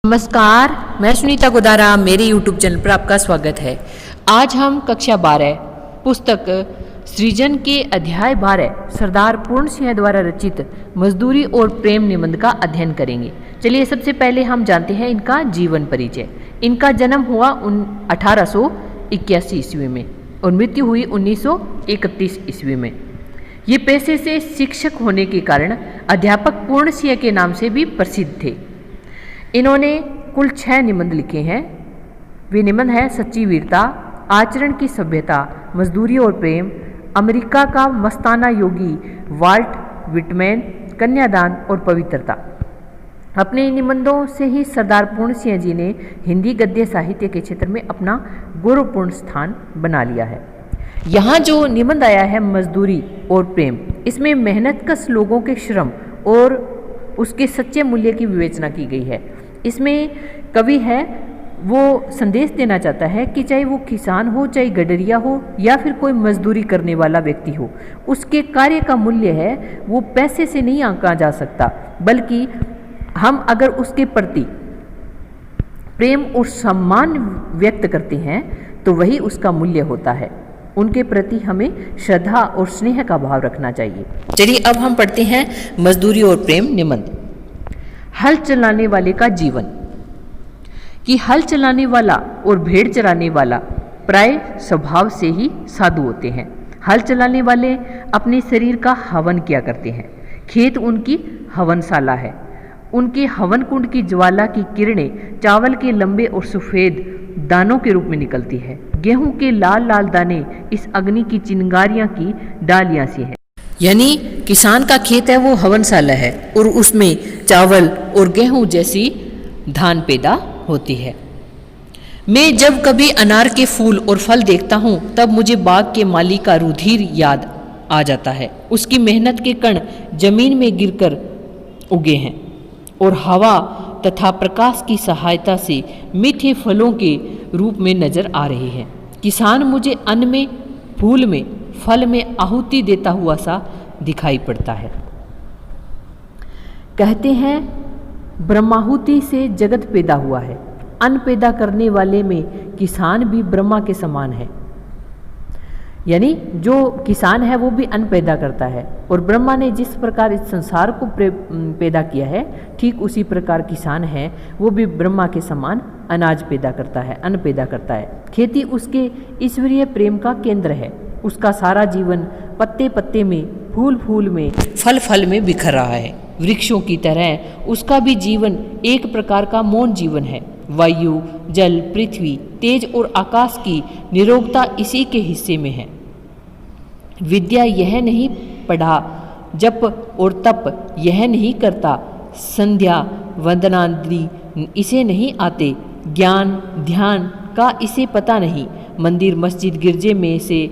नमस्कार, मैं सुनीता गोदारा, मेरे YouTube चैनल पर आपका स्वागत है। आज हम कक्षा 12 पुस्तक सृजन के अध्याय 12 सरदार पूर्ण सिंह द्वारा रचित मजदूरी और प्रेम निबंध का अध्ययन करेंगे। चलिए सबसे पहले हम जानते हैं इनका जीवन परिचय। इनका जन्म हुआ 1881 ईस्वी में और मृत्यु हुई 1931 ईस्वी में। ये पेशे से शिक्षक होने के कारण अध्यापक पूर्ण सिंह के नाम से भी प्रसिद्ध थे। इन्होंने कुल 6 निबंध लिखे हैं। वे निबंध हैं सच्ची वीरता, आचरण की सभ्यता, मजदूरी और प्रेम, अमेरिका का मस्ताना योगी, वाल्ट विटमैन, कन्यादान और पवित्रता। अपने इन निबंधों से ही सरदार पूर्ण सिंह जी ने हिंदी गद्य साहित्य के क्षेत्र में अपना गौरवपूर्ण स्थान बना लिया है। यहाँ जो निबंध आया है मजदूरी और प्रेम, इसमें मेहनतकश लोगों के श्रम और उसके सच्चे मूल्य की विवेचना की गई है। इसमें कवि है वो संदेश देना चाहता है कि चाहे वो किसान हो, चाहे गडरिया हो या फिर कोई मजदूरी करने वाला व्यक्ति हो, उसके कार्य का मूल्य है वो पैसे से नहीं आंका जा सकता, बल्कि हम अगर उसके प्रति प्रेम और सम्मान व्यक्त करते हैं तो वही उसका मूल्य होता है। उनके प्रति हमें श्रद्धा और स्नेह का भाव रखना चाहिए। चलिए अब हम पढ़ते हैं मजदूरी और प्रेम निबंध। हल चलाने वाले का जीवन। कि हल चलाने वाला और भेड़ चराने वाला प्राय स्वभाव से ही साधु होते हैं। हल चलाने वाले अपने शरीर का हवन किया करते हैं। खेत उनकी हवनशाला है। उनके हवन कुंड की ज्वाला की किरणें चावल के लंबे और सफ़ेद दानों के रूप में निकलती है। गेहूं के लाल लाल दाने इस अग्नि की चिंगारियां की डालियां सी है। यानी किसान का खेत है वो हवनशाला है और उसमें चावल और गेहूं जैसी धान पैदा होती है। मैं जब कभी अनार के फूल और फल देखता हूँ तब मुझे बाग के माली का रुधिर याद आ जाता है। उसकी मेहनत के कण जमीन में गिरकर उगे हैं और हवा तथा प्रकाश की सहायता से मीठे फलों के रूप में नजर आ रहे हैं। किसान मुझे अन्न में, फूल में, फल में आहुति देता हुआ सा दिखाई पड़ता है। कहते हैं ब्रह्माहुति से जगत पैदा हुआ है। अन्न पैदा करने वाले में किसान भी ब्रह्मा के समान है। यानी जो किसान है वो भी अन्न पैदा करता है और ब्रह्मा ने जिस प्रकार इस संसार को पैदा किया है, ठीक उसी प्रकार किसान है वो भी ब्रह्मा के समान अनाज पैदा करता है, अन्न पैदा करता है। खेती उसके ईश्वरीय प्रेम का केंद्र है। उसका सारा जीवन पत्ते पत्ते में, फूल फूल में, फल फल में बिखर रहा है। वृक्षों की तरह उसका भी जीवन एक प्रकार का मौन जीवन है। वायु, जल, पृथ्वी, तेज और आकाश की निरोगता इसी के हिस्से में है। विद्या यह नहीं पढ़ा, जप और तप यह नहीं करता, संध्या वंदनादि इसे नहीं आते, ज्ञान ध्यान का इसे पता नहीं, मंदिर मस्जिद गिरजे में से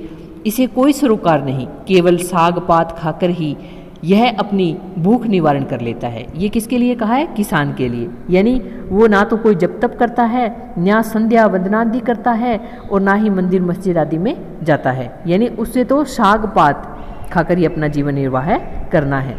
इसे कोई सरोकार नहीं, केवल साग पात खाकर ही यह अपनी भूख निवारण कर लेता है। ये किसके लिए कहा है? किसान के लिए। यानी वो ना तो कोई जप तप करता है, ना संध्या वंदनादि करता है और ना ही मंदिर मस्जिद आदि में जाता है। यानी उससे तो साग पात खाकर ही अपना जीवन निर्वाह करना है।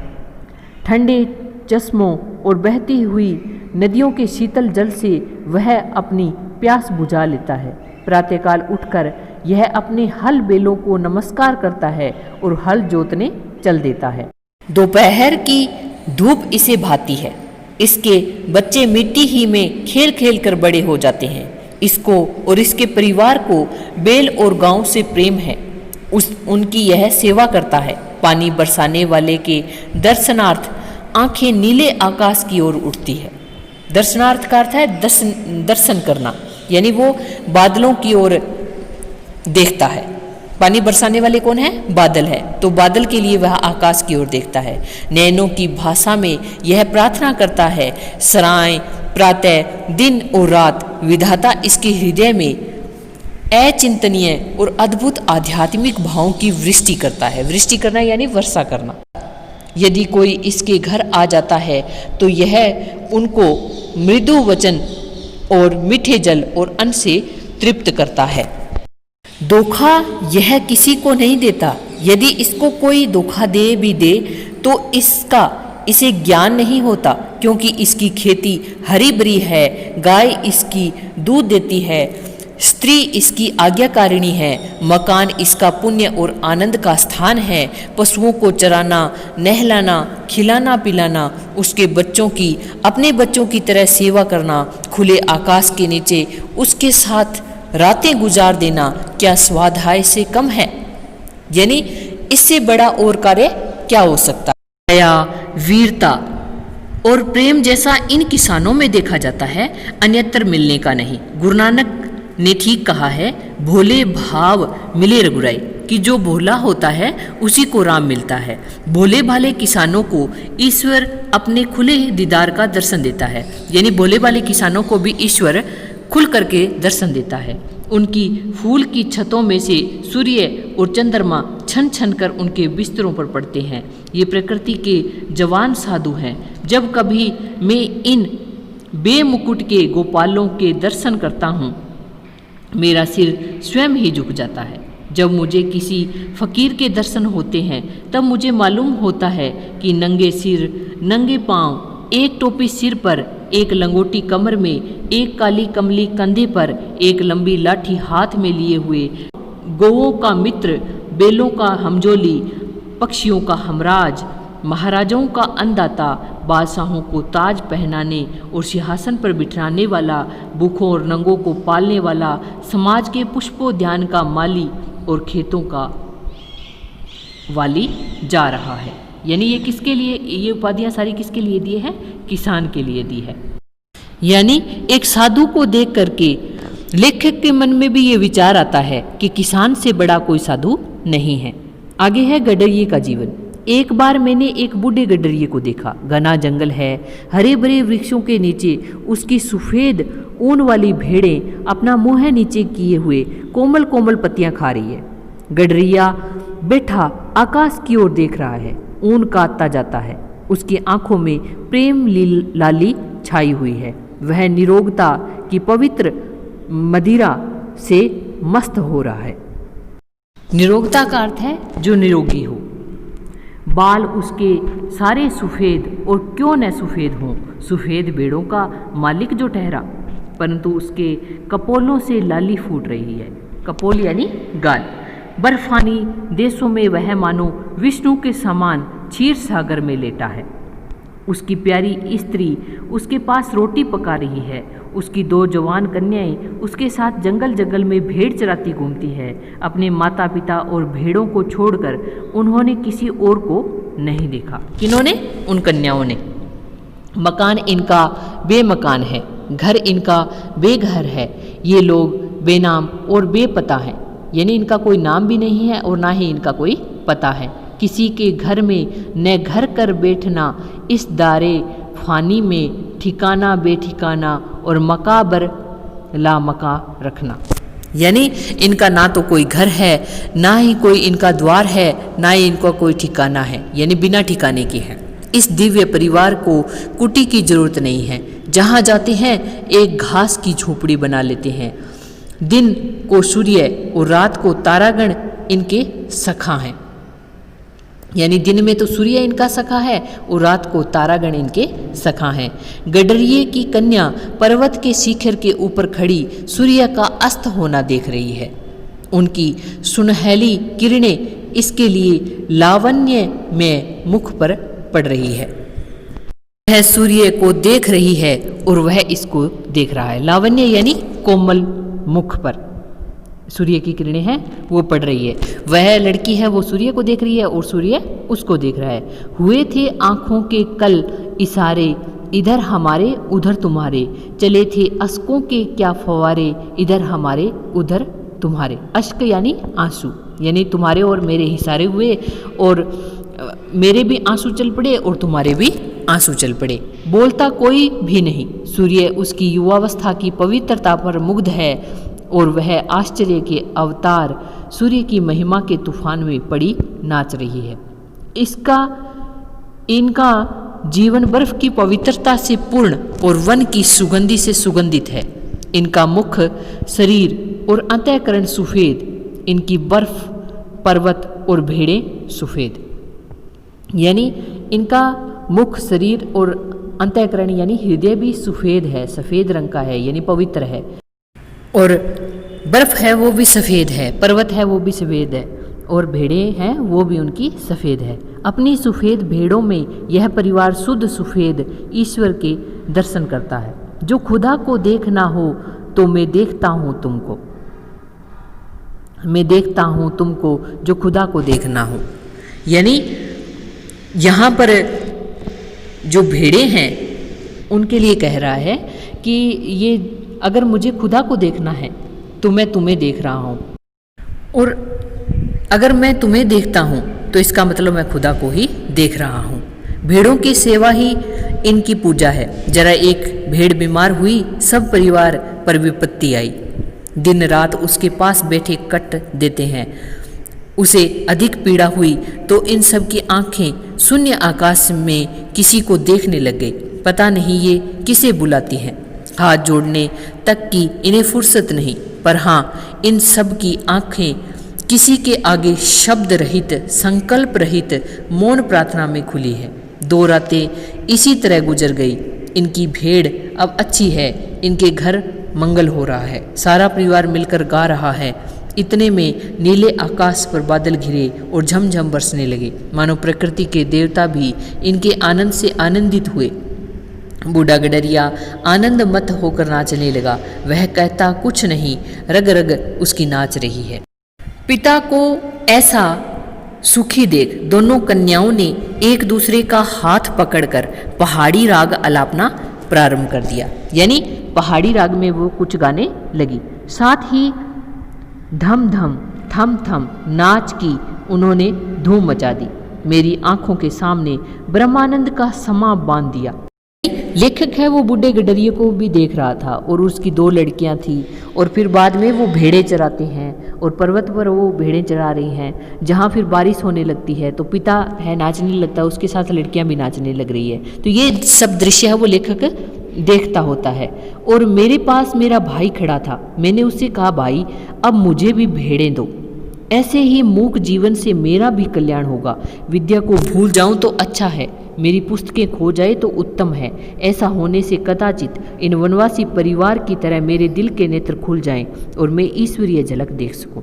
ठंडे चश्मों और बहती हुई नदियों के शीतल जल से वह अपनी प्यास बुझा लेता है। प्रातःकाल उठकर यह अपने हल बैलों को नमस्कार करता है और हल जोतने चल देता है। दोपहर की धूप इसे भाती है। इसके बच्चे मिट्टी ही में खेल खेल कर बड़े हो जाते हैं। इसको और इसके परिवार को बैल और गांव से प्रेम है। उनकी यह सेवा करता है। पानी बरसाने वाले के दर्शनार्थ आंखें नीले आकाश की ओर उठती है। दर्शनार्थ का अर्थ है दर्शन करना, यानी वो बादलों की ओर देखता है। पानी बरसाने वाले कौन है? बादल है। तो बादल के लिए वह आकाश की ओर देखता है। नैनों की भाषा में यह प्रार्थना करता है। सराय प्रातः दिन और रात विधाता इसके हृदय में अचिंतनीय और अद्भुत आध्यात्मिक भावों की वृष्टि करता है। वृष्टि करना यानी वर्षा करना। यदि कोई इसके घर आ जाता है तो यह उनको मृदु वचन और मीठे जल और अन्न से तृप्त करता है। धोखा यह किसी को नहीं देता। यदि इसको कोई धोखा दे भी दे तो इसका इसे ज्ञान नहीं होता, क्योंकि इसकी खेती हरी भरी है, गाय इसकी दूध देती है, स्त्री इसकी आज्ञाकारिणी है, मकान इसका पुण्य और आनंद का स्थान है, पशुओं को चराना, नहलाना, खिलाना पिलाना, उसके बच्चों की अपने बच्चों की तरह सेवा करना, खुले आकाश के नीचे उसके साथ रातें गुजार देना क्या स्वाध्याय से कम है? यानी इससे बड़ा और कार्य क्या हो सकता है? दया, वीरता और प्रेम जैसा इन किसानों में देखा जाता है, अन्यत्र मिलने का नहीं। गुरु नानक ने ठीक कहा है, भोले भाव मिले रघुराई, कि जो भोला होता है उसी को राम मिलता है। भोले भाले किसानों को ईश्वर अपने खुले दीदार का दर्शन देता है, यानी भोले भाले किसानों को भी ईश्वर खुल करके दर्शन देता है। उनकी फूल की छतों में से सूर्य और चंद्रमा छन छन कर उनके बिस्तरों पर पड़ते हैं। ये प्रकृति के जवान साधु हैं। जब कभी मैं इन बेमुकुट के गोपालों के दर्शन करता हूँ, मेरा सिर स्वयं ही झुक जाता है। जब मुझे किसी फकीर के दर्शन होते हैं, तब मुझे मालूम होता है कि नंगे सिर, नंगे पांव, एक टोपी सिर पर, एक लंगोटी कमर में, एक काली कमली कंधे पर, एक लंबी लाठी हाथ में लिए हुए, गौओं का मित्र, बेलों का हमजोली, पक्षियों का हमराज, महाराजाओं का अन्नदाता, बादशाहों को ताज पहनाने और सिंहासन पर बिठाने वाला, भूखों और नंगों को पालने वाला, समाज के पुष्पोद्यान का माली और खेतों का वाली जा रहा है। यानी ये किसके लिए, ये उपाधियां सारी किसके लिए दी है? किसान के लिए दी है। यानी एक साधु को देख करके लेखक के मन में भी ये विचार आता है कि किसान से बड़ा कोई साधु नहीं है। आगे है गडरिये का जीवन। एक बार मैंने एक बूढ़े गडरिये को देखा। घना जंगल है, हरे भरे वृक्षों के नीचे उसकी सफेद ऊन वाली भेड़ें अपना मुंह नीचे किए हुए कोमल कोमल पत्तियां खा रही है। गडरिया बैठा आकाश की ओर देख रहा है। ऊन काटता जाता है। उसकी आंखों में प्रेम लाली छाई हुई है। वह निरोगता की पवित्र मदिरा से मस्त हो रहा है। निरोगता का अर्थ है जो निरोगी हो। बाल उसके सारे सफ़ेद, और क्यों न सफ़ेद हों, सफ़ेद बेड़ों का मालिक जो ठहरा, परंतु उसके कपोलों से लाली फूट रही है। कपोल यानी गाल। बर्फानी देशों में वह मानो विष्णु के समान क्षीर सागर में लेटा है। उसकी प्यारी स्त्री उसके पास रोटी पका रही है। उसकी 2 जवान कन्याएं उसके साथ जंगल जंगल में भेड़ चराती घूमती है। अपने माता पिता और भेड़ों को छोड़कर उन्होंने किसी और को नहीं देखा। किन्होंने? उन कन्याओं ने। मकान इनका बेमकान है, घर इनका बेघर है। ये लोग बेनाम और बेपता हैं, यानी इनका कोई नाम भी नहीं है और ना ही इनका कोई पता है। किसी के घर में न घर कर बैठना, इस दारे फानी में ठिकाना बेठिकाना, और मकाबर ला मका रखना। यानी इनका ना तो कोई घर है, ना ही कोई इनका द्वार है, ना ही इनका कोई ठिकाना है, यानी बिना ठिकाने के है। इस दिव्य परिवार को कुटी की जरूरत नहीं है। जहाँ जाते हैं एक घास की झोपड़ी बना लेते हैं। दिन को सूर्य और रात को तारागण इनके सखा हैं, यानी दिन में तो सूर्य इनका सखा है और रात को तारागण इनके सखा हैं। गडरिये की कन्या पर्वत के शिखर के ऊपर खड़ी सूर्य का अस्त होना देख रही है। उनकी सुनहली किरणें इसके लिए लावण्य में मुख पर पड़ रही है। वह सूर्य को देख रही है और वह इसको देख रहा है। लावण्य यानी कोमल मुख पर सूर्य की किरणें हैं वो पड़ रही है। वह लड़की है वो सूर्य को देख रही है और सूर्य उसको देख रहा है। हुए थे आँखों के कल इशारे, इधर हमारे उधर तुम्हारे, चले थे अश्कों के क्या फवारे, इधर हमारे उधर तुम्हारे। अश्क यानी आंसू, यानी तुम्हारे और मेरे इशारे हुए और मेरे भी आंसू चल पड़े और तुम्हारे भी आंसू चल पड़े। बोलता कोई भी नहीं। सूर्य उसकी युवावस्था की पवित्रता पर मुग्ध है और वह आश्चर्य के अवतार सूर्य की महिमा के तूफान में पड़ी नाच रही है। इनका जीवन बर्फ की पवित्रता से पूर्ण और वन की सुगंधि से सुगंधित है। इनका मुख, शरीर और अंतःकरण सफ़ेद, इनकी बर्फ, पर्वत और भेड़ें सफ़ेद। यानी इनका मुख, शरीर और अंतःकरण यानी हृदय भी सफ़ेद है, सफ़ेद रंग का है यानी पवित्र है। और बर्फ़ है वो भी सफ़ेद है, पर्वत है वो भी सफ़ेद है, और भेड़ें हैं वो भी उनकी सफ़ेद है। अपनी सफ़ेद भेड़ों में यह परिवार शुद्ध सफ़ेद ईश्वर के दर्शन करता है। जो खुदा को देखना हो तो मैं देखता हूँ तुमको, मैं देखता हूँ तुमको, जो खुदा को देखना हो। यानी यहाँ पर जो भेड़ें हैं उनके लिए कह रहा है कि ये अगर मुझे खुदा को देखना है तो मैं तुम्हें देख रहा हूँ, और अगर मैं तुम्हें देखता हूँ तो इसका मतलब मैं खुदा को ही देख रहा हूँ। भेड़ों की सेवा ही इनकी पूजा है। जरा एक भेड़ बीमार हुई, सब परिवार पर विपत्ति आई। दिन रात उसके पास बैठे कट देते हैं। उसे अधिक पीड़ा हुई तो इन सब की आंखें शून्य आकाश में किसी को देखने लग गई। पता नहीं ये किसे बुलाती हैं। हाथ जोड़ने तक की इन्हें फुर्सत नहीं, पर हाँ, इन सब की आंखें किसी के आगे शब्द रहित, संकल्प रहित मौन प्रार्थना में खुली है। 2 रातें इसी तरह गुजर गई। इनकी भेड़ अब अच्छी है, इनके घर मंगल हो रहा है, सारा परिवार मिलकर गा रहा है। इतने में नीले आकाश पर बादल घिरे और झमझम बरसने लगे, मानो प्रकृति के देवता भी इनके आनंद से आनंदित हुए। बूढ़ा गडरिया आनंद मत होकर नाचने लगा। वह कहता कुछ नहीं, रग रग उसकी नाच रही है। पिता को ऐसा सुखी देख दोनों कन्याओं ने एक दूसरे का हाथ पकड़कर पहाड़ी राग अलापना प्रारंभ कर दिया। यानी पहाड़ी राग में वो कुछ गाने लगी। साथ ही धम धम थम थम नाच की उन्होंने धूम मचा दी। मेरी आंखों के सामने ब्रह्मानंद का समा बांध दिया। लेखक है वो बूढ़े गडरिये को भी देख रहा था, और उसकी 2 लड़कियां थी, और फिर बाद में वो भेड़ें चराते हैं, और पर्वत पर वो भेड़ें चरा रही हैं। जहाँ फिर बारिश होने लगती है तो पिता है नाचने लगता है, उसके साथ लड़कियां भी नाचने लग रही है। तो ये सब दृश्य है वो लेखक देखता होता है। और मेरे पास मेरा भाई खड़ा था। मैंने उससे कहा, भाई अब मुझे भी भेड़ें दो, ऐसे ही मूक जीवन से मेरा भी कल्याण होगा। विद्या को भूल जाऊं तो अच्छा है, मेरी पुस्तकें खो जाए तो उत्तम है। ऐसा होने से कदाचित इन वनवासी परिवार की तरह मेरे दिल के नेत्र खुल जाएं और मैं ईश्वरीय झलक देख सकूं।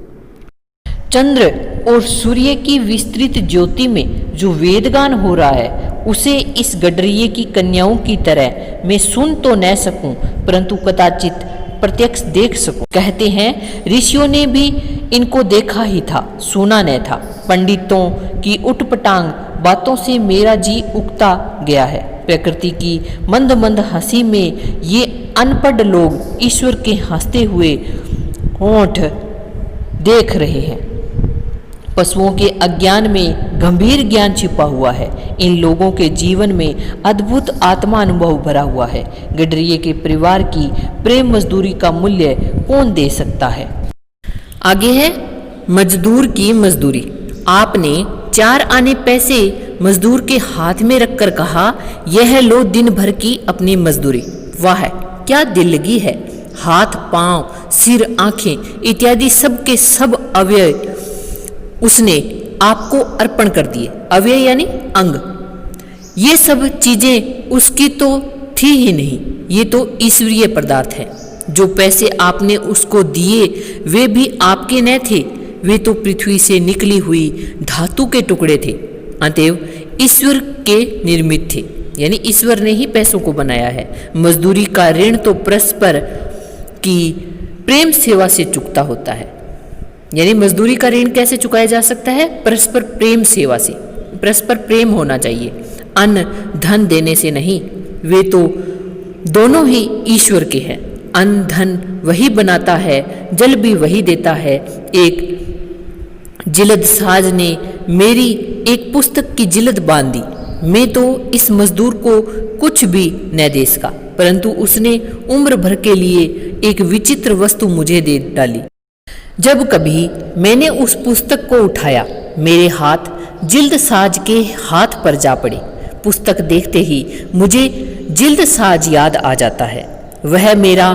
चंद्र और सूर्य की विस्तृत ज्योति में जो वेदगान हो रहा है उसे इस गडरिये की कन्याओं की तरह मैं सुन तो न सकूं, परंतु कदाचित प्रत्यक्ष देख सकूं। कहते हैं ऋषियों ने भी इनको देखा ही था, सुना न था। पंडितों की उटपटांग बातों से मेरा जी उकता गया है। प्रकृति की मंद मंद हंसी में ये अनपढ़ लोग ईश्वर के हंसते हुए होंठ देख रहे हैं। पशुओं के अज्ञान में गंभीर ज्ञान छिपा हुआ है। इन लोगों के जीवन में अद्भुत आत्मा अनुभव भरा हुआ है। गडरिये के परिवार की प्रेम मजदूरी का मूल्य कौन दे सकता है। आगे है मजदूर की मजदूरी। आपने 4 आने पैसे मजदूर के हाथ में रखकर कहा, यह लो दिन भर की अपनी मजदूरी। वाह, क्या दिल लगी है। हाथ, पांव, सिर, आंखें इत्यादि सब के सब अवयव उसने आपको अर्पण कर दिए। अवयव यानी अंग। ये सब चीजें उसकी तो थी ही नहीं, ये तो ईश्वरीय पदार्थ है। जो पैसे आपने उसको दिए वे भी आपके न थे, वे तो पृथ्वी से निकली हुई धातु के टुकड़े थे, अतएव ईश्वर के निर्मित थे। यानी ईश्वर ने ही पैसों को बनाया है। मजदूरी का ऋण तो परस्पर की प्रेम सेवा से चुकता होता है। यानी मजदूरी का ऋण कैसे चुकाया जा सकता है? परस्पर प्रेम सेवा से। परस्पर प्रेम होना चाहिए, अन्न धन देने से नहीं। वे तो दोनों ही ईश्वर के हैं। अन्न धन वही बनाता है, जल भी वही देता है। एक जिलद साज ने मेरी एक पुस्तक की जिलद बांध दी। मैं तो इस मजदूर को कुछ भी न दे सका, परंतु उसने उम्र भर के लिए एक विचित्र वस्तु मुझे दे डाली। जब कभी मैंने उस पुस्तक को उठाया, मेरे हाथ जिल्द साज के हाथ पर जा पड़े। पुस्तक देखते ही मुझे जिल्द साज याद आ जाता है। वह मेरा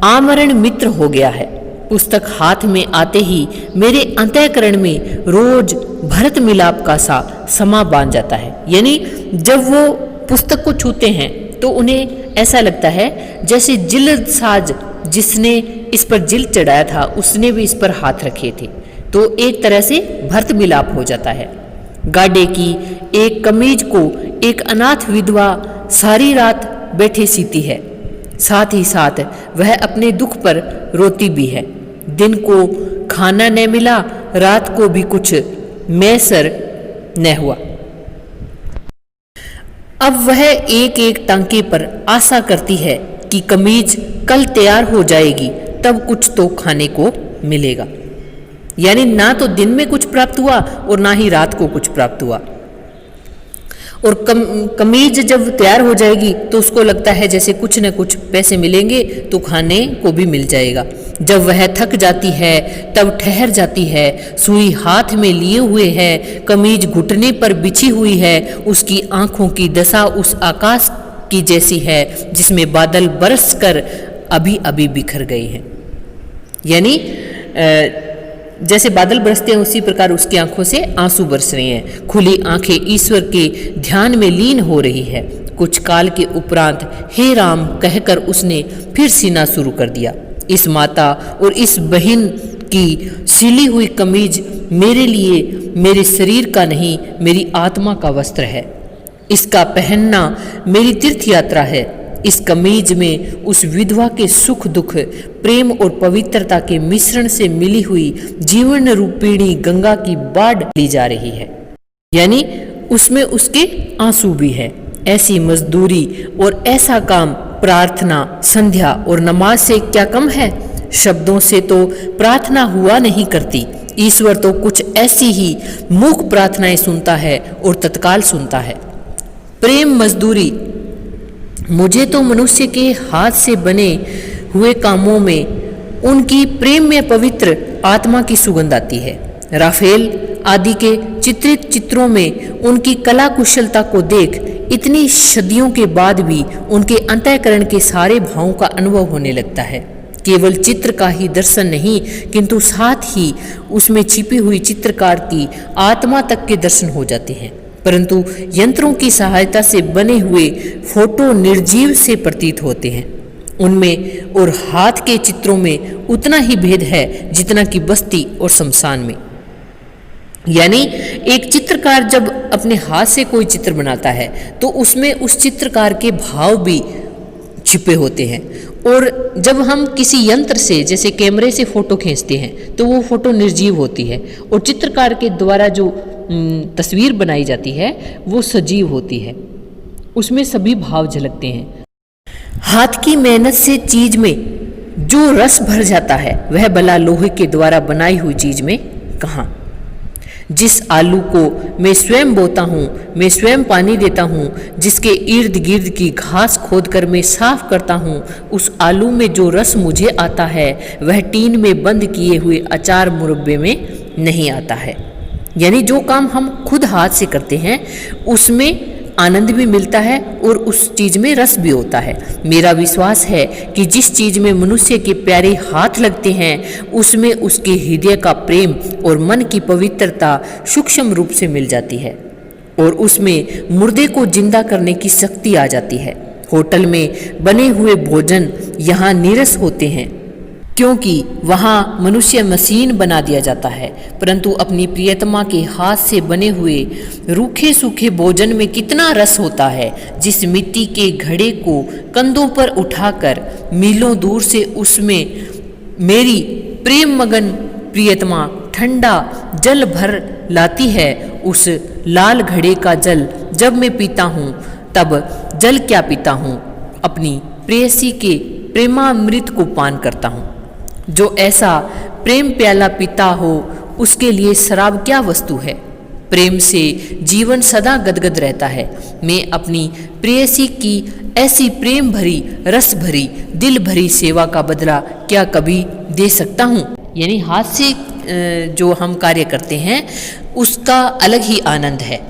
आमरण मित्र हो गया है। पुस्तक हाथ में आते ही मेरे अंतःकरण में रोज भरत मिलाप का सा समा बांध जाता है। यानी जब वो पुस्तक को छूते हैं तो उन्हें ऐसा लगता है जैसे जिल्द साज जिसने इस पर जिल्द चढ़ाया था उसने भी इस पर हाथ रखे थे। तो एक तरह से भर्त मिलाप हो जाता है। गाडे की एक कमीज को एक अनाथ विधवा सारी रात बैठे सीती है, साथ ही साथ वह अपने दुख पर रोती भी है। दिन को खाना न मिला, रात को भी कुछ मैसर न हुआ। अब वह एक एक टांके पर आशा करती है कि कमीज कल तैयार हो जाएगी, तब कुछ तो खाने को मिलेगा। यानी ना तो दिन में कुछ प्राप्त हुआ और ना ही रात को कुछ प्राप्त हुआ। और कमीज जब तैयार हो जाएगी तो उसको लगता है जैसे कुछ न कुछ पैसे मिलेंगे तो खाने को भी मिल जाएगा। जब वह थक जाती है तब ठहर जाती है, सुई हाथ में लिए हुए है, कमीज घुटने पर बिछी हुई है। उसकी आंखों की दशा उस आकाश की जैसी है जिसमें बादल बरस कर अभी अभी बिखर गए हैं। यानी जैसे बादल बरसते हैं उसी प्रकार उसकी आंखों से आंसू बरस रहे हैं। खुली आंखें ईश्वर के ध्यान में लीन हो रही है। कुछ काल के उपरांत हे राम कहकर उसने फिर सीना शुरू कर दिया। इस माता और इस बहन की सिली हुई कमीज मेरे लिए मेरे शरीर का नहीं, मेरी आत्मा का वस्त्र है। इसका पहनना मेरी तीर्थ यात्रा है। इस कमीज में उस विधवा के सुख दुख, प्रेम और पवित्रता के मिश्रण से मिली हुई जीवन रूपिणी गंगा की बाढ़ ली जा रही है। यानी उसमें उसके आंसू भी है। ऐसी मजदूरी और ऐसा काम प्रार्थना, संध्या और नमाज से क्या कम है? शब्दों से तो प्रार्थना हुआ नहीं करती। ईश्वर तो कुछ ऐसी ही मूक प्रार्थनाएं सुनता है और तत्काल सुनता है। प्रेम मजदूरी। मुझे तो मनुष्य के हाथ से बने हुए कामों में उनकी प्रेम में पवित्र आत्मा की सुगंध आती है। राफेल आदि के चित्रित चित्रों में उनकी कला कुशलता को देख इतनी सदियों के बाद भी उनके अंतःकरण के सारे भावों का अनुभव होने लगता है। केवल चित्र का ही दर्शन नहीं किंतु साथ ही उसमें छिपी हुई चित्रकार की आत्मा तक के दर्शन हो जाते हैं। परंतु यंत्रों की सहायता से बने हुए फोटो निर्जीव से प्रतीत होते हैं। उनमें और हाथ के चित्रों में उतना ही भेद है जितना कि बस्ती और शमशान में। यानी एक चित्रकार जब अपने हाथ से कोई चित्र बनाता है तो उसमें उस चित्रकार के भाव भी छिपे होते हैं। और जब हम किसी यंत्र से जैसे कैमरे से फोटो खींचते हैं तो वो फोटो निर्जीव होती है और चित्रकार के द्वारा जो तस्वीर बनाई जाती है वो सजीव होती है, उसमें सभी भाव झलकते हैं। हाथ की मेहनत से चीज में जो रस भर जाता है वह भला लोहे के द्वारा बनाई हुई चीज में कहाँ। जिस आलू को मैं स्वयं बोता हूँ, मैं स्वयं पानी देता हूँ, जिसके इर्द गिर्द की घास खोदकर मैं साफ करता हूँ, उस आलू में जो रस मुझे आता है वह टीन में बंद किए हुए अचार मुरब्बे में नहीं आता है। यानी जो काम हम खुद हाथ से करते हैं उसमें आनंद भी मिलता है और उस चीज में रस भी होता है। मेरा विश्वास है कि जिस चीज में मनुष्य के प्यारे हाथ लगते हैं उसमें उसके हृदय का प्रेम और मन की पवित्रता सूक्ष्म रूप से मिल जाती है और उसमें मुर्दे को जिंदा करने की शक्ति आ जाती है। होटल में बने हुए भोजन यहाँ नीरस होते हैं क्योंकि वहाँ मनुष्य मशीन बना दिया जाता है, परंतु अपनी प्रियतमा के हाथ से बने हुए रूखे सूखे भोजन में कितना रस होता है। जिस मिट्टी के घड़े को कंधों पर उठाकर मीलों दूर से उसमें मेरी प्रेम मगन प्रियतमा ठंडा जल भर लाती है, उस लाल घड़े का जल जब मैं पीता हूँ तब जल क्या पीता हूँ, अपनी प्रेयसी के प्रेमामृत को पान करता हूँ। जो ऐसा प्रेम प्याला पीता हो उसके लिए शराब क्या वस्तु है। प्रेम से जीवन सदा गदगद रहता है। मैं अपनी प्रेयसी की ऐसी प्रेम भरी रस भरी दिल भरी सेवा का बदला क्या कभी दे सकता हूँ। यानी हाथ से जो हम कार्य करते हैं उसका अलग ही आनंद है।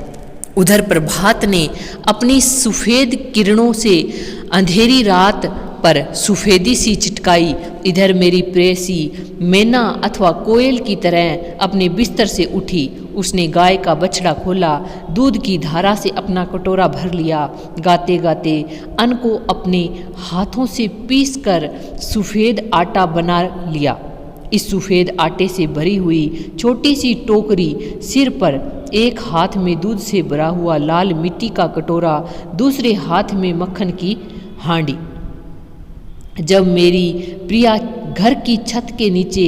उधर प्रभात ने अपनी सफ़ेद किरणों से अंधेरी रात पर सफ़ेदी सी चिटकाई। इधर मेरी प्रेयसी मैना अथवा कोयल की तरह अपने बिस्तर से उठी उसने गाय का बछड़ा खोला, दूध की धारा से अपना कटोरा भर लिया। गाते गाते अन्न को अपने हाथों से पीस कर सफ़ेद आटा बना लिया। इस सफ़ेद आटे से भरी हुई छोटी सी टोकरी सिर पर, एक हाथ में दूध से भरा हुआ लाल मिट्टी का कटोरा, दूसरे हाथ में मक्खन की हांडी। जब मेरी प्रिया घर की छत के नीचे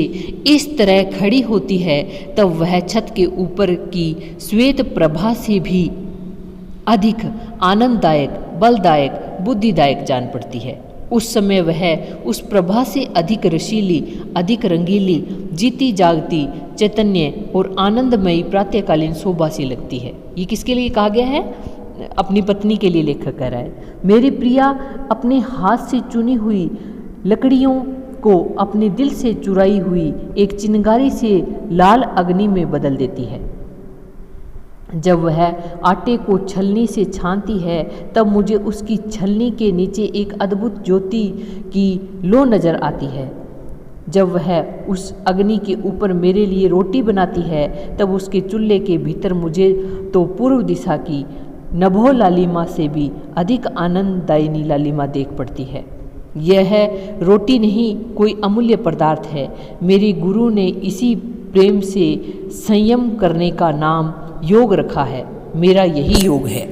इस तरह खड़ी होती है तब वह छत के ऊपर की श्वेत प्रभा से भी अधिक आनंददायक, बलदायक, बुद्धिदायक जान पड़ती है। उस समय वह उस प्रभा से अधिक रसीली, अधिक रंगीली, जीती जागती, चैतन्य और आनंदमयी प्रातःकालीन शोभा सी लगती है। ये किसके लिए कहा गया है? अपनी पत्नी के लिए लेखक कह रहा है। मेरी प्रिया अपने हाथ से चुनी हुई लकड़ियों को अपने दिल से चुराई हुई एक चिंगारी से लाल अग्नि में बदल देती है। जब वह आटे को छलनी से छानती है तब मुझे उसकी छलनी के नीचे एक अद्भुत ज्योति की लो नज़र आती है। जब वह उस अग्नि के ऊपर मेरे लिए रोटी बनाती है तब उसके चूल्हे के भीतर मुझे तो पूर्व दिशा की नभो लालिमा से भी अधिक आनंददायिनी लालिमा देख पड़ती है। यह रोटी नहीं, कोई अमूल्य पदार्थ है। मेरी गुरु ने इसी प्रेम से संयम करने का नाम योग रखा है। मेरा यही योग है।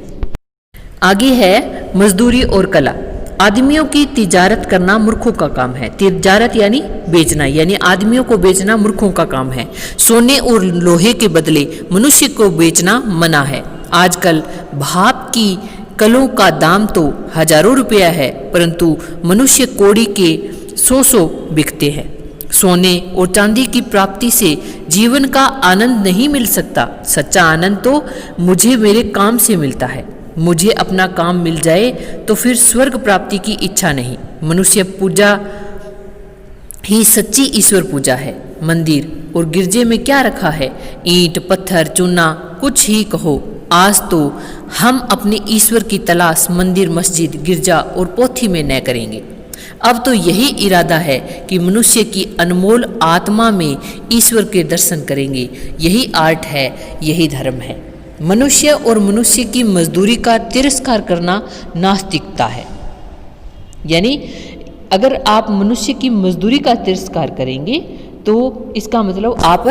आगे है मजदूरी और कला। आदमियों की तिजारत करना मूर्खों का काम है। तिजारत यानी बेचना, यानी आदमियों को बेचना मूर्खों का काम है। सोने और लोहे के बदले मनुष्य को बेचना मना है। आजकल भाप की कलों का दाम तो हजारों रुपया है, परंतु मनुष्य कौड़ी के 100 बिकते हैं। सोने और चांदी की प्राप्ति से जीवन का आनंद नहीं मिल सकता। सच्चा आनंद तो मुझे मेरे काम से मिलता है। मुझे अपना काम मिल जाए तो फिर स्वर्ग प्राप्ति की इच्छा नहीं। मनुष्य पूजा ही सच्ची ईश्वर पूजा है। मंदिर और गिरजे में क्या रखा है? ईंट, पत्थर, चूना, कुछ ही कहो। आज तो हम अपने ईश्वर की तलाश मंदिर, मस्जिद, गिरजा और पोथी में न करेंगे। अब तो यही इरादा है कि मनुष्य की अनमोल आत्मा में ईश्वर के दर्शन करेंगे। यही आर्ट है, यही धर्म है। मनुष्य और मनुष्य की मजदूरी का तिरस्कार करना नास्तिकता है। यानी अगर आप मनुष्य की मजदूरी का तिरस्कार करेंगे तो इसका मतलब आप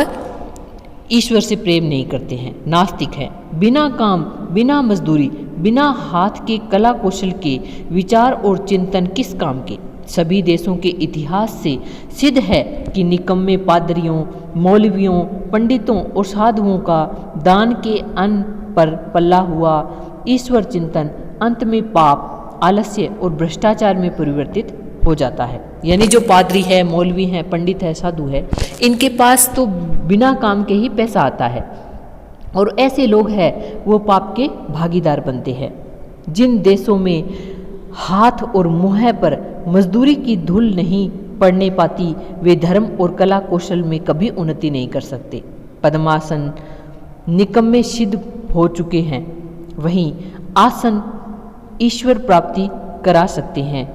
ईश्वर से प्रेम नहीं करते हैं, नास्तिक हैं। बिना काम, बिना मजदूरी, बिना हाथ के कला कौशल के विचार और चिंतन किस काम के? सभी देशों के इतिहास से सिद्ध है कि निकम्मे पादरियों, मौलवियों, पंडितों और साधुओं का दान के अन्न पर पला हुआ ईश्वर चिंतन अंत में पाप, आलस्य और भ्रष्टाचार में परिवर्तित हो जाता है। यानी जो पादरी है, मौलवी हैं, पंडित है, साधु है, इनके पास तो बिना काम के ही पैसा आता है और ऐसे लोग हैं वो पाप के भागीदार बनते हैं। जिन देशों में हाथ और मुँह पर मजदूरी की धूल नहीं पड़ने पाती वे धर्म और कला कौशल में कभी उन्नति नहीं कर सकते। पद्मासन निकम्मे सिद्ध हो चुके हैं, वहीं आसन ईश्वर प्राप्ति करा सकते हैं।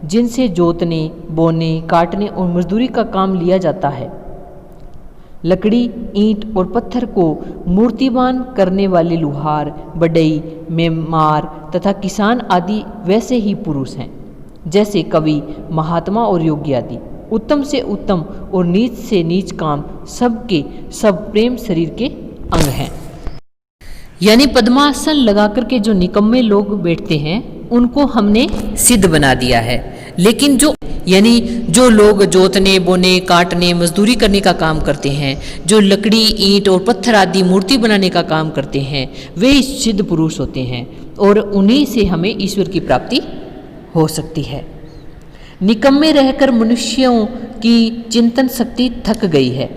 जिनसे जोतने, बोने, काटने और मजदूरी का काम लिया जाता है। लकड़ी, ईंट और पत्थर को मूर्तिमान करने वाले लुहार, बढ़ई, मेमार तथा किसान आदि वैसे ही पुरुष हैं जैसे कवि, महात्मा और योगी आदि। उत्तम से उत्तम और नीच से नीच काम सबके सब प्रेम शरीर के अंग हैं। यानी पद्मासन लगा करके जो निकम्मे लोग बैठते हैं उनको हमने सिद्ध बना दिया है। लेकिन जो लोग जोतने, बोने, काटने, मजदूरी करने का काम करते हैं, जो लकड़ी, ईंट और पत्थर आदि मूर्ति बनाने का काम करते हैं, वे सिद्ध पुरुष होते हैं और उन्हीं से हमें ईश्वर की प्राप्ति हो सकती है। निकम्मे रहकर मनुष्यों की चिंतन शक्ति थक गई है।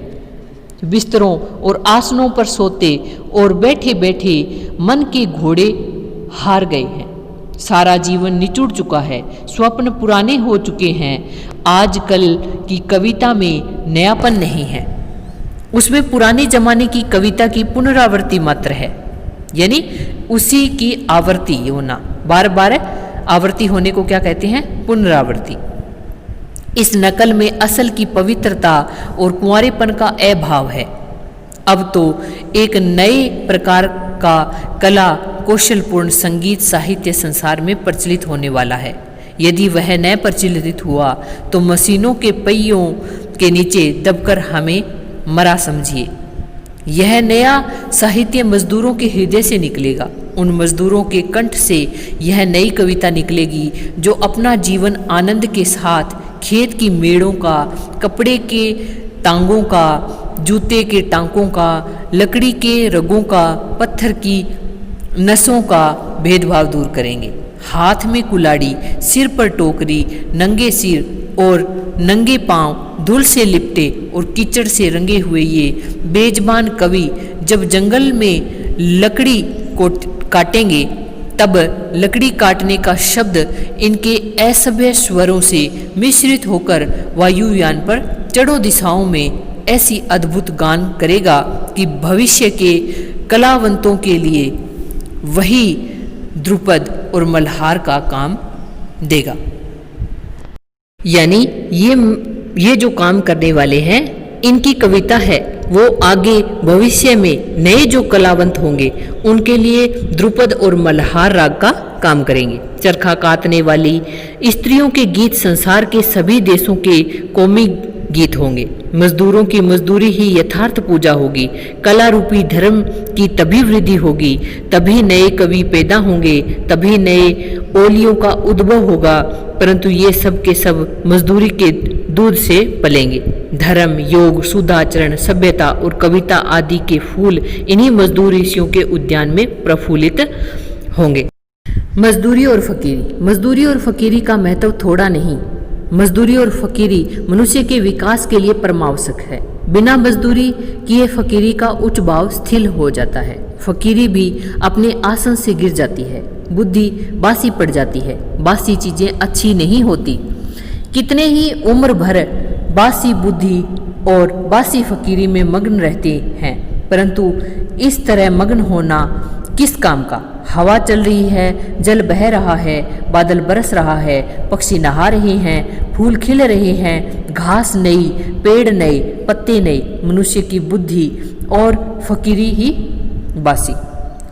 बिस्तरों और आसनों पर सोते और बैठे बैठे मन के घोड़े हार गए हैं। सारा जीवन निचुड़ चुका है, स्वप्न पुराने हो चुके हैं। आजकल की कविता में नयापन नहीं है, उसमें पुराने जमाने की कविता की पुनरावृत्ति मात्र है। यानी उसी की आवृत्ति होना, बार बार आवृत्ति होने को क्या कहते हैं? पुनरावृत्ति। इस नकल में असल की पवित्रता और कुंवारेपन का अभाव है। अब तो एक नए प्रकार का कला कौशलपूर्ण संगीत साहित्य संसार में प्रचलित होने वाला है। यदि वह न प्रचलित हुआ तो मशीनों के पहियों के नीचे दबकर हमें मरा समझिए। यह नया साहित्य मजदूरों के हृदय से निकलेगा। उन मजदूरों के कंठ से यह नई कविता निकलेगी जो अपना जीवन आनंद के साथ खेत की मेड़ों का, कपड़े के टांगों का, जूते के टांकों का, लकड़ी के रगों का, पत्थर की नसों का भेदभाव दूर करेंगे। हाथ में कुल्हाड़ी, सिर पर टोकरी, नंगे सिर और नंगे पांव, धूल से लिपटे और कीचड़ से रंगे हुए ये बेजबान कवि जब जंगल में लकड़ी को काटेंगे तब लकड़ी काटने का शब्द इनके असभ्य स्वरों से मिश्रित होकर वायुयान पर चढ़ो दिशाओं में ऐसी अद्भुत गान करेगा कि भविष्य के कलावंतों के लिए वही ध्रुपद और मल्हार का काम देगा। यानी ये जो काम करने वाले हैं, इनकी कविता है वो आगे भविष्य में नए जो कलावंत होंगे उनके लिए ध्रुपद और मल्हार राग का काम करेंगे। चरखा कातने वाली स्त्रियों के गीत संसार के सभी देशों के कौमी गीत होंगे। मजदूरों की मजदूरी ही यथार्थ पूजा होगी। कला रूपी धर्म की तभी वृद्धि होगी, तभी नए कवि पैदा होंगे, तभी नए ओलियों का उद्भव होगा। परंतु ये सब के सब मजदूरी के दूध से पलेंगे। धर्म, योग, शुद्धाचरण, सभ्यता और कविता आदि के फूल इन्हीं मजदूर ऋषियों के उद्यान में प्रफुल्लित होंगे। मजदूरी और फकीरी। मजदूरी और फकीरी का महत्व थोड़ा नहीं। मजदूरी और फकीरी मनुष्य के विकास के लिए परमावश्यक है। बिना मजदूरी किए फकीरी का उच्च भाव स्थिर हो जाता है। फकीरी भी अपने आसन से गिर जाती है। बुद्धि बासी पड़ जाती है। बासी चीजें अच्छी नहीं होती। कितने ही उम्र भर बासी बुद्धि और बासी फकीरी में मग्न रहते हैं, परंतु इस तरह मग्न होना किस काम का। हवा चल रही है, जल बह रहा है, बादल बरस रहा है, पक्षी नहा रहे हैं, फूल खिल रहे हैं, घास नई, पेड़ नए, पत्ते नए, मनुष्य की बुद्धि और फकीरी ही बासी।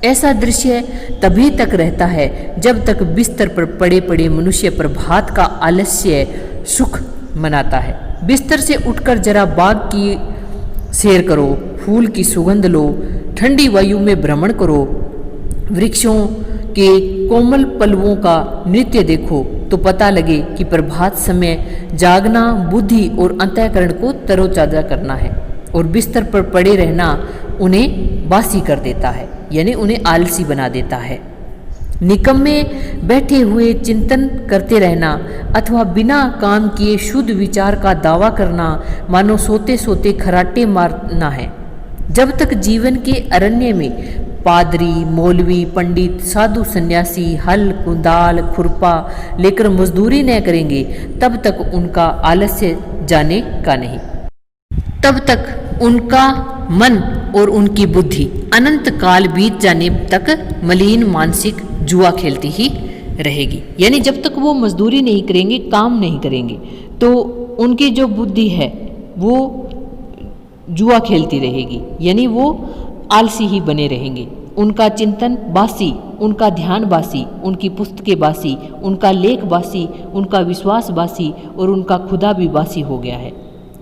ऐसा दृश्य तभी तक रहता है जब तक बिस्तर पर पड़े पड़े मनुष्य प्रभात का आलस्य सुख मनाता है। बिस्तर से उठकर जरा बाग की सैर करो, फूल की सुगंध लो, ठंडी वायु में भ्रमण करो, वृक्षों के कोमल पल्लवों का नृत्य देखो तो पता लगे कि प्रभात समय जागना बुद्धि और अंतःकरण को तरोताजा करना है और बिस्तर पर पड़े रहना उन्हें बासी कर देता है, यानी उन्हें आलसी बना देता है। निकम्मे बैठे हुए चिंतन करते रहना अथवा बिना काम किए शुद्ध विचार का दावा करना मानो सोते सोते खराटे मारना है। जब तक जीवन के अरण्य में पादरी, मौलवी, पंडित, साधु, सन्यासी हल, कुदाल, खुरपा लेकर मजदूरी न करेंगे तब तक उनका आलस्य जाने का नहीं। तब तक उनका मन और उनकी बुद्धि अनंत काल बीत जाने तक मलिन मानसिक जुआ खेलती ही रहेगी। यानी जब तक वो मजदूरी नहीं करेंगे, काम नहीं करेंगे, तो उनकी जो बुद्धि है वो जुआ खेलती रहेगी, यानी वो आलसी ही बने रहेंगे। उनका चिंतन बासी, उनका ध्यान बासी, उनकी पुस्तकें बासी, उनका लेख बासी, उनका विश्वास बासी और उनका खुदा भी बासी हो गया है।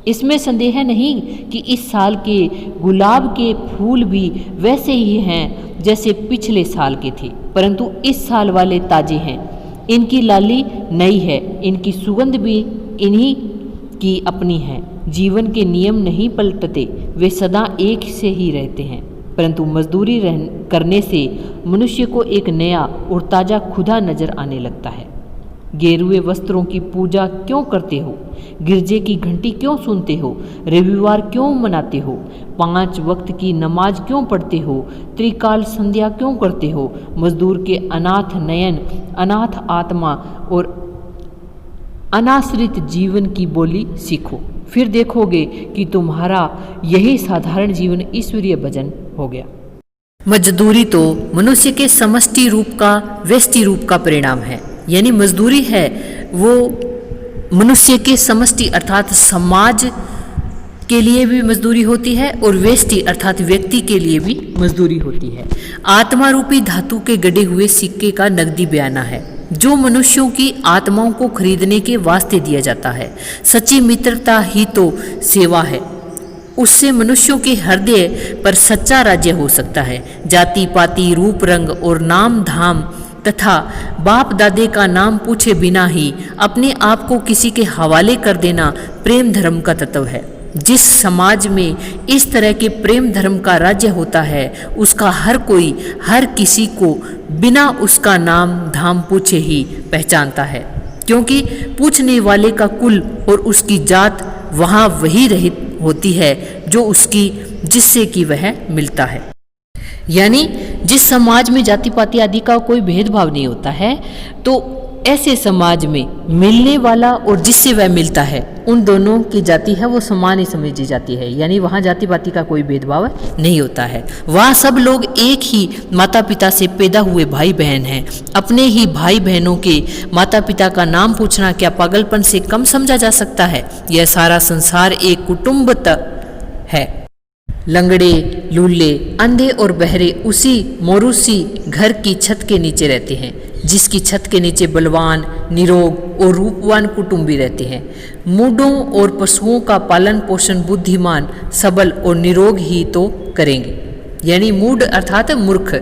इसमें संदेह नहीं कि इस साल के गुलाब के फूल भी वैसे ही हैं जैसे पिछले साल के थे, परंतु इस साल वाले ताजे हैं। इनकी लाली नई है, इनकी सुगंध भी इन्हीं की अपनी है। जीवन के नियम नहीं पलटते, वे सदा एक से ही रहते हैं, परंतु मजदूरी करने से मनुष्य को एक नया और ताज़ा खुदा नजर आने लगता है। गेरुए वस्त्रों की पूजा क्यों करते हो? गिरजे की घंटी क्यों सुनते हो? रविवार क्यों मनाते हो? 5 वक्त की नमाज क्यों पढ़ते हो? त्रिकाल संध्या क्यों करते हो? मजदूर के अनाथ नयन, अनाथ आत्मा और अनाश्रित जीवन की बोली सीखो, फिर देखोगे कि तुम्हारा यही साधारण जीवन ईश्वरीय भजन हो गया। मजदूरी तो मनुष्य के समष्टि रूप का व्यष्टि रूप का परिणाम है। यानी मजदूरी है वो मनुष्य के समष्टि अर्थात समाज के लिए भी मजदूरी होती है और व्यष्टि अर्थात व्यक्ति के लिए भी मजदूरी होती है। आत्मा रूपी धातु के गढ़े हुए सिक्के का नकदी बयाना है जो मनुष्यों की आत्माओं को खरीदने के वास्ते दिया जाता है। सच्ची मित्रता ही तो सेवा है, उससे मनुष्यों के हृदय पर सच्चा राज्य हो सकता है। जाति पाति रूप रंग और नाम धाम तथा बाप दादे का नाम पूछे बिना ही अपने आप को किसी के हवाले कर देना प्रेम धर्म का तत्व है। जिस समाज में इस तरह के प्रेम धर्म का राज्य होता है उसका हर कोई हर किसी को बिना उसका नाम धाम पूछे ही पहचानता है, क्योंकि पूछने वाले का कुल और उसकी जात वहाँ वही रहित होती है जो उसकी जिससे कि वह मिलता है। यानी जिस समाज में जाति पाति आदि का कोई भेदभाव नहीं होता है तो ऐसे समाज में मिलने वाला और जिससे वह मिलता है उन दोनों की जाति है वो समान ही समझी जाती है। यानी वहाँ जाति पाति का कोई भेदभाव नहीं होता है। वहाँ सब लोग एक ही माता पिता से पैदा हुए भाई बहन हैं। अपने ही भाई बहनों के माता पिता का नाम पूछना क्या पागलपन से कम समझा जा सकता है? यह सारा संसार एक कुटुंब है। लंगड़े लूले अंधे और बहरे उसी मोरूसी घर की छत के नीचे रहते हैं, जिसकी छत के नीचे बलवान निरोग और रूपवान कुटुंबी रहते हैं। मूढ़ों और पशुओं का पालन पोषण बुद्धिमान सबल और निरोग ही तो करेंगे। यानी मूढ़ अर्थात मूर्ख,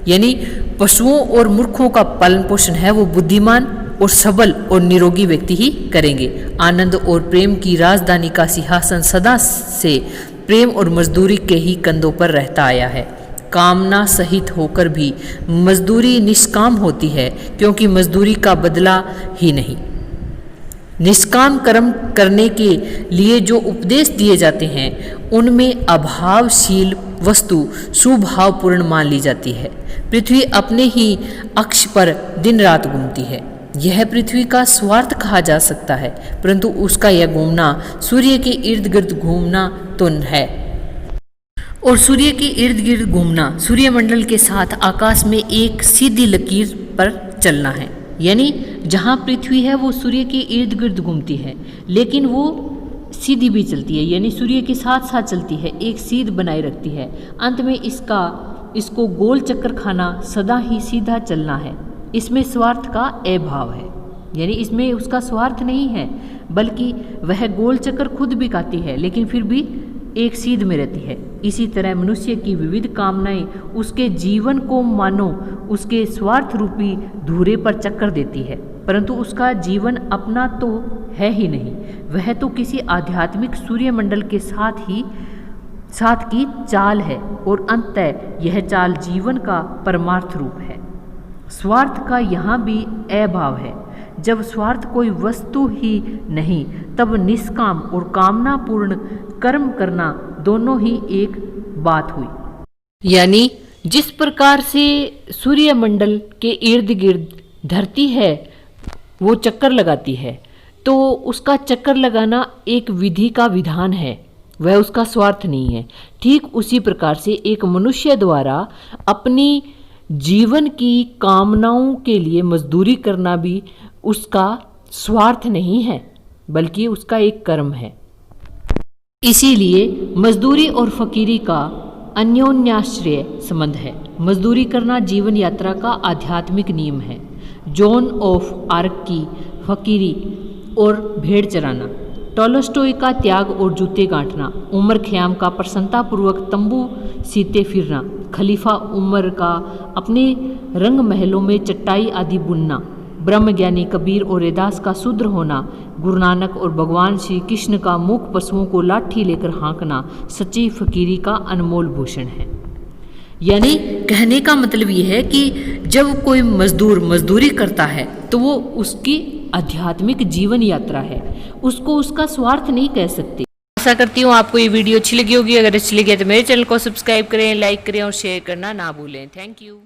यानी पशुओं और मूर्खों का पालन पोषण है वो बुद्धिमान और सबल और निरोगी व्यक्ति ही करेंगे। आनंद और प्रेम की राजधानी का सिंहासन सदा से प्रेम और मजदूरी के ही कंधों पर रहता आया है। कामना सहित होकर भी मजदूरी निष्काम होती है, क्योंकि मजदूरी का बदला ही नहीं। निष्काम कर्म करने के लिए जो उपदेश दिए जाते हैं उनमें अभावशील वस्तु सुभावपूर्ण मान ली जाती है। पृथ्वी अपने ही अक्ष पर दिन रात घूमती है। यह पृथ्वी का स्वार्थ कहा जा सकता है, परंतु उसका यह घूमना सूर्य के इर्द गिर्द घूमना तो है। और सूर्य के इर्द गिर्द घूमना सूर्यमंडल के साथ आकाश में एक सीधी लकीर पर चलना है। यानी जहाँ पृथ्वी है वो सूर्य के इर्द गिर्द घूमती है, लेकिन वो सीधी भी चलती है, यानी सूर्य के साथ साथ चलती है, एक सीध बनाए रखती है। अंत में इसको गोल चक्कर खाना सदा ही सीधा चलना है। इसमें स्वार्थ का अभाव है, यानी इसमें उसका स्वार्थ नहीं है, बल्कि वह गोल चक्कर खुद भी खाती है लेकिन फिर भी एक सीध में रहती है। इसी तरह मनुष्य की विविध कामनाएं उसके जीवन को मानो उसके स्वार्थ रूपी धुरे पर चक्कर देती है, परंतु उसका जीवन अपना तो है ही नहीं, वह तो किसी आध्यात्मिक सूर्यमंडल के साथ की चाल है और अंततः यह चाल जीवन का परमार्थ रूप है। स्वार्थ का यहाँ भी अभाव है। जब स्वार्थ कोई वस्तु ही नहीं तब निष्काम और कामनापूर्ण कर्म करना दोनों ही एक बात हुई। यानी जिस प्रकार से सूर्यमंडल के इर्द गिर्द धरती है वो चक्कर लगाती है, तो उसका चक्कर लगाना एक विधि का विधान है, वह उसका स्वार्थ नहीं है। ठीक उसी प्रकार से एक मनुष्य द्वारा अपनी जीवन की कामनाओं के लिए मजदूरी करना भी उसका स्वार्थ नहीं है, बल्कि उसका एक कर्म है। इसीलिए मजदूरी और फकीरी का अन्योन्याश्रय संबंध है। मजदूरी करना जीवन यात्रा का आध्यात्मिक नियम है। जॉन ऑफ आर्क की फकीरी और भेड़ चराना, टॉलस्टॉय का त्याग और जूते गांठना, उमर खयाम का प्रसन्नतापूर्वक तंबू सीते फिरना, खलीफा उमर का अपने रंग महलों में चटाई आदि बुनना, ब्रह्मज्ञानी कबीर और रैदास का शूद्र होना, गुरु नानक और भगवान श्री कृष्ण का मूक पशुओं को लाठी लेकर हाँकना सच्ची फकीरी का अनमोल भूषण है। यानी कहने का मतलब ये है कि जब कोई मजदूर मजदूरी करता है तो वो उसकी आध्यात्मिक जीवन यात्रा है, उसको उसका स्वार्थ नहीं कह सकते। आशा करती हूँ आपको ये वीडियो अच्छी लगी होगी। अगर अच्छी लगी है तो मेरे चैनल को सब्सक्राइब करें, लाइक करें और शेयर करना ना भूलें। Thank you.